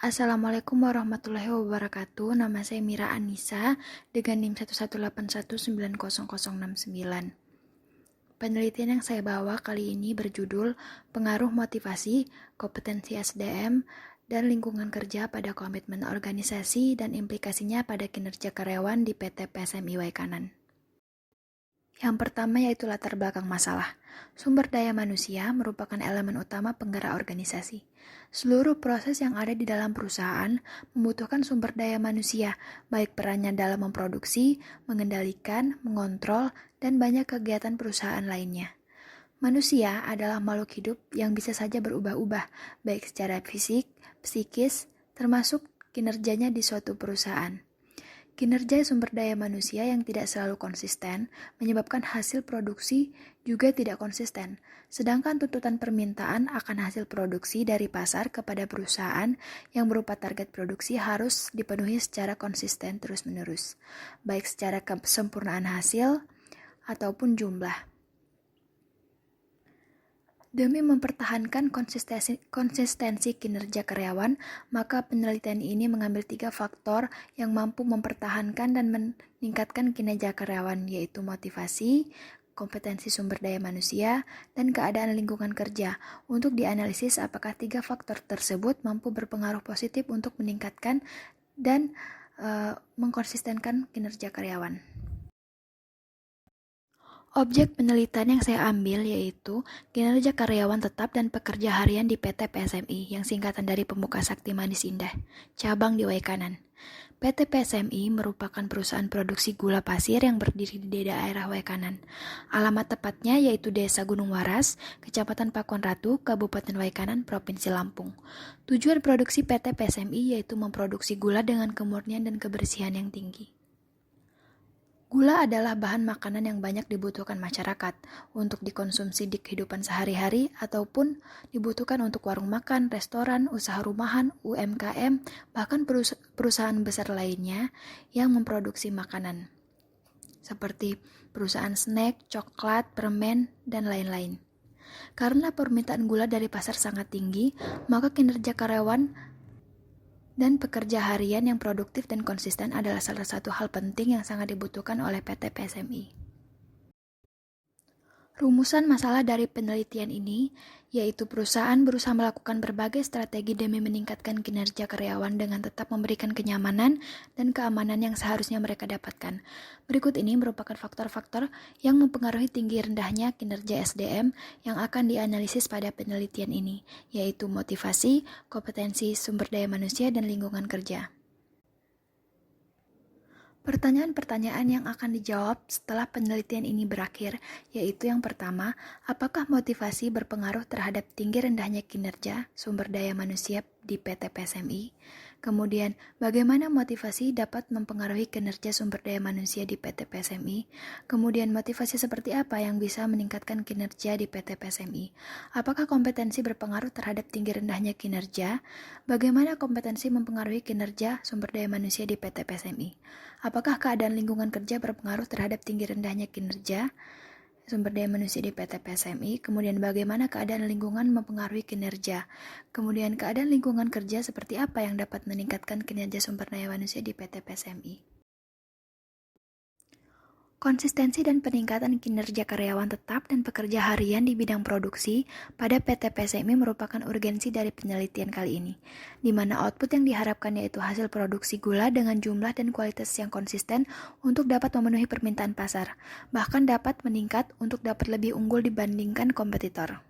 Assalamualaikum warahmatullahi wabarakatuh. Nama saya Mira Anissa dengan NIM 118190069. Penelitian yang saya bawa kali ini berjudul Pengaruh Motivasi, Kompetensi SDM, dan Lingkungan Kerja pada Komitmen Organisasi dan Implikasinya pada Kinerja Karyawan di PT PSMI Waikanan. Yang pertama yaitu latar belakang masalah. Sumber daya manusia merupakan elemen utama penggerak organisasi. Seluruh proses yang ada di dalam perusahaan membutuhkan sumber daya manusia, baik perannya dalam memproduksi, mengendalikan, mengontrol, dan banyak kegiatan perusahaan lainnya. Manusia adalah makhluk hidup yang bisa saja berubah-ubah, baik secara fisik, psikis, termasuk kinerjanya di suatu perusahaan. Kinerja sumber daya manusia yang tidak selalu konsisten menyebabkan hasil produksi juga tidak konsisten, sedangkan tuntutan permintaan akan hasil produksi dari pasar kepada perusahaan yang berupa target produksi harus dipenuhi secara konsisten terus-menerus, baik secara kesempurnaan hasil ataupun jumlah. Demi mempertahankan konsistensi kinerja karyawan, maka penelitian ini mengambil 3 faktor yang mampu mempertahankan dan meningkatkan kinerja karyawan, yaitu motivasi, kompetensi sumber daya manusia, dan keadaan lingkungan kerja. Untuk dianalisis apakah 3 faktor tersebut mampu berpengaruh positif untuk meningkatkan dan mengkonsistenkan kinerja karyawan. Objek penelitian yang saya ambil yaitu kinerja karyawan tetap dan pekerja harian di PT PSMI yang singkatan dari Pemuka Sakti Manis Indah, cabang di Waikanan. PT PSMI merupakan perusahaan produksi gula pasir yang berdiri di daerah Waikanan. Alamat tepatnya yaitu Desa Gunung Waras, Kecamatan Pakuan Ratu, Kabupaten Waikanan, Provinsi Lampung. Tujuan produksi PT PSMI yaitu memproduksi gula dengan kemurnian dan kebersihan yang tinggi. Gula adalah bahan makanan yang banyak dibutuhkan masyarakat untuk dikonsumsi di kehidupan sehari-hari ataupun dibutuhkan untuk warung makan, restoran, usaha rumahan, UMKM, bahkan perusahaan besar lainnya yang memproduksi makanan seperti perusahaan snack, coklat, permen, dan lain-lain. Karena permintaan gula dari pasar sangat tinggi, maka kinerja karyawan dan pekerja harian yang produktif dan konsisten adalah salah satu hal penting yang sangat dibutuhkan oleh PT PSMI. Rumusan masalah dari penelitian ini yaitu perusahaan berusaha melakukan berbagai strategi demi meningkatkan kinerja karyawan dengan tetap memberikan kenyamanan dan keamanan yang seharusnya mereka dapatkan. Berikut ini merupakan faktor-faktor yang mempengaruhi tinggi rendahnya kinerja SDM yang akan dianalisis pada penelitian ini, yaitu motivasi, kompetensi sumber daya manusia, dan lingkungan kerja. Pertanyaan-pertanyaan yang akan dijawab setelah penelitian ini berakhir, yaitu yang pertama, apakah motivasi berpengaruh terhadap tinggi rendahnya kinerja sumber daya manusia di PT PSMI? Kemudian, bagaimana motivasi dapat mempengaruhi kinerja sumber daya manusia di PT PSMI? Kemudian, motivasi seperti apa yang bisa meningkatkan kinerja di PT PSMI? Apakah kompetensi berpengaruh terhadap tinggi rendahnya kinerja? Bagaimana kompetensi mempengaruhi kinerja sumber daya manusia di PT PSMI? Apakah keadaan lingkungan kerja berpengaruh terhadap tinggi rendahnya kinerja sumber daya manusia di PT PSMI? Kemudian bagaimana keadaan lingkungan mempengaruhi kinerja? Kemudian keadaan lingkungan kerja seperti apa yang dapat meningkatkan kinerja sumber daya manusia di PT PSMI? Konsistensi dan peningkatan kinerja karyawan tetap dan pekerja harian di bidang produksi pada PT PSMI merupakan urgensi dari penelitian kali ini, di mana output yang diharapkan yaitu hasil produksi gula dengan jumlah dan kualitas yang konsisten untuk dapat memenuhi permintaan pasar, bahkan dapat meningkat untuk dapat lebih unggul dibandingkan kompetitor.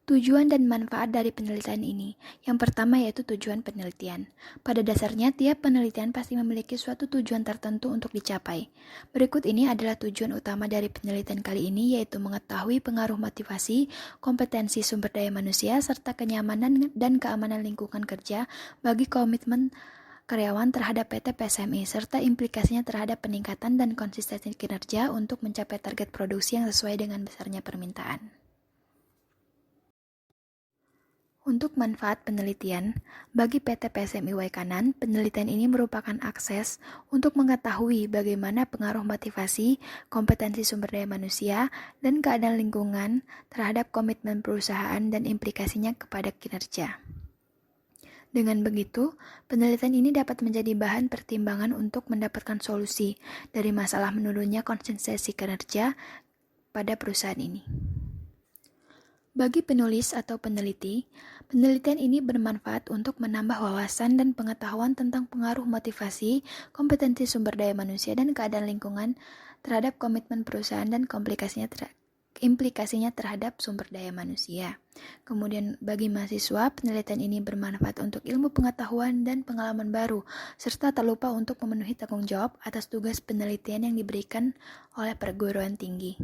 Tujuan dan manfaat dari penelitian ini. Yang pertama yaitu tujuan penelitian. Pada dasarnya, tiap penelitian pasti memiliki suatu tujuan tertentu untuk dicapai. Berikut ini adalah tujuan utama dari penelitian kali ini, yaitu mengetahui pengaruh motivasi, kompetensi sumber daya manusia, serta kenyamanan dan keamanan lingkungan kerja bagi komitmen karyawan terhadap PT PSMI, serta implikasinya terhadap peningkatan dan konsistensi kinerja untuk mencapai target produksi yang sesuai dengan besarnya permintaan. Untuk manfaat penelitian, bagi PT PSMI Waikanan, penelitian ini merupakan akses untuk mengetahui bagaimana pengaruh motivasi, kompetensi sumber daya manusia, dan keadaan lingkungan terhadap komitmen perusahaan dan implikasinya kepada kinerja. Dengan begitu, penelitian ini dapat menjadi bahan pertimbangan untuk mendapatkan solusi dari masalah menurunnya konsistensi kinerja pada perusahaan ini. Bagi penulis atau peneliti, penelitian ini bermanfaat untuk menambah wawasan dan pengetahuan tentang pengaruh motivasi, kompetensi sumber daya manusia, dan keadaan lingkungan terhadap komitmen perusahaan dan implikasinya terhadap sumber daya manusia. Kemudian bagi mahasiswa, penelitian ini bermanfaat untuk ilmu pengetahuan dan pengalaman baru, serta tak lupa untuk memenuhi tanggung jawab atas tugas penelitian yang diberikan oleh perguruan tinggi.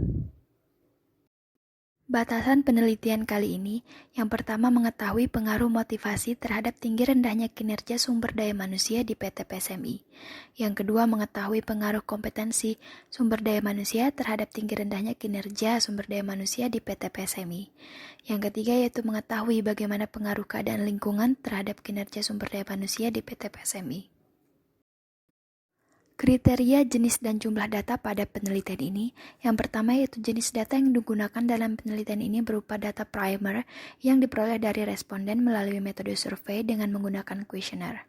Batasan penelitian kali ini, yang pertama mengetahui pengaruh motivasi terhadap tinggi rendahnya kinerja sumber daya manusia di PT PSMI. Yang kedua mengetahui pengaruh kompetensi sumber daya manusia terhadap tinggi rendahnya kinerja sumber daya manusia di PT PSMI. Yang ketiga yaitu mengetahui bagaimana pengaruh keadaan lingkungan terhadap kinerja sumber daya manusia di PT PSMI. Kriteria jenis dan jumlah data pada penelitian ini, yang pertama yaitu jenis data yang digunakan dalam penelitian ini berupa data primer yang diperoleh dari responden melalui metode survei dengan menggunakan kuesioner.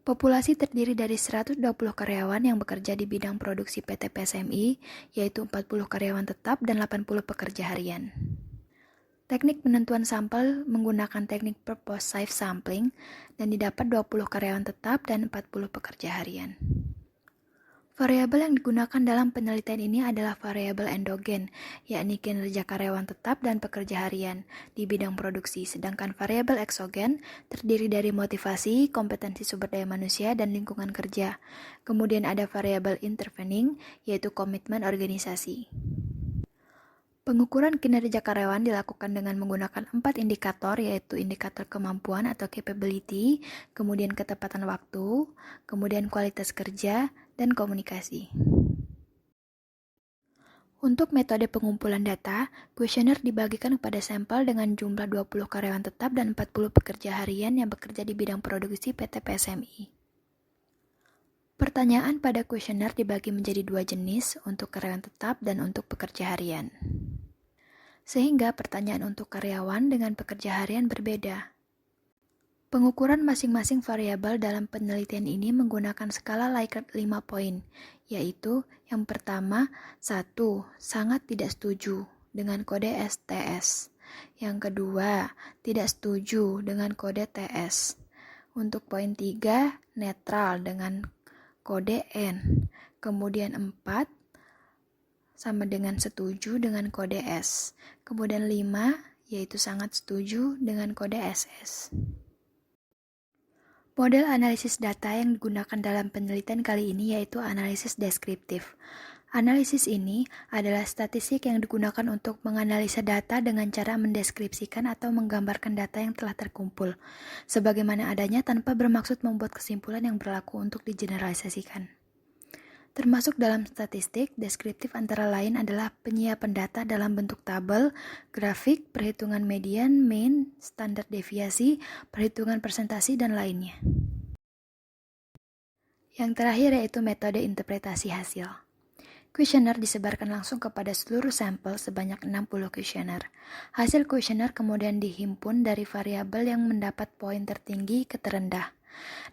Populasi terdiri dari 120 karyawan yang bekerja di bidang produksi PT PSMI, yaitu 40 karyawan tetap dan 80 pekerja harian. Teknik penentuan sampel menggunakan teknik purposive sampling dan didapat 20 karyawan tetap dan 40 pekerja harian. Variabel yang digunakan dalam penelitian ini adalah variabel endogen, yakni kinerja karyawan tetap dan pekerja harian di bidang produksi, sedangkan variabel eksogen terdiri dari motivasi, kompetensi sumber daya manusia, dan lingkungan kerja. Kemudian ada variabel intervening, yaitu komitmen organisasi. Pengukuran kinerja karyawan dilakukan dengan menggunakan 4 indikator, yaitu indikator kemampuan atau capability, kemudian ketepatan waktu, kemudian kualitas kerja, dan komunikasi. Untuk metode pengumpulan data, kuesioner dibagikan kepada sampel dengan jumlah 20 karyawan tetap dan 40 pekerja harian yang bekerja di bidang produksi PT PSMI. Pertanyaan pada kuesioner dibagi menjadi 2 jenis, untuk karyawan tetap dan untuk pekerja harian. Sehingga pertanyaan untuk karyawan dengan pekerja harian berbeda. Pengukuran masing-masing variabel dalam penelitian ini menggunakan skala Likert 5 poin, yaitu yang pertama, 1. Sangat tidak setuju dengan kode STS. Yang kedua, tidak setuju dengan kode TS. Untuk poin 3, netral dengan kode N. Kemudian 4, sama dengan setuju dengan kode S. Kemudian 5, yaitu sangat setuju dengan kode SS. Model analisis data yang digunakan dalam penelitian kali ini yaitu analisis deskriptif. Analisis ini adalah statistik yang digunakan untuk menganalisa data dengan cara mendeskripsikan atau menggambarkan data yang telah terkumpul, sebagaimana adanya tanpa bermaksud membuat kesimpulan yang berlaku untuk digeneralisasikan. Termasuk dalam statistik, deskriptif antara lain adalah penyiapan data dalam bentuk tabel, grafik, perhitungan median, mean, standar deviasi, perhitungan persentase, dan lainnya. Yang terakhir yaitu metode interpretasi hasil. Kuesioner disebarkan langsung kepada seluruh sampel sebanyak 60 kuesioner. Hasil kuesioner kemudian dihimpun dari variabel yang mendapat poin tertinggi ke terendah.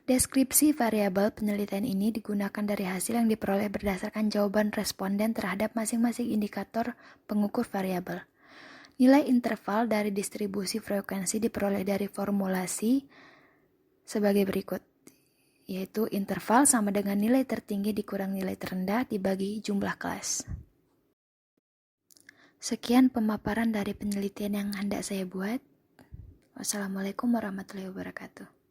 Deskripsi variabel penelitian ini digunakan dari hasil yang diperoleh berdasarkan jawaban responden terhadap masing-masing indikator pengukur variabel. Nilai interval dari distribusi frekuensi diperoleh dari formulasi sebagai berikut, yaitu interval sama dengan nilai tertinggi dikurang nilai terendah dibagi jumlah kelas. Sekian pemaparan dari penelitian yang hendak saya buat. Wassalamualaikum warahmatullahi wabarakatuh.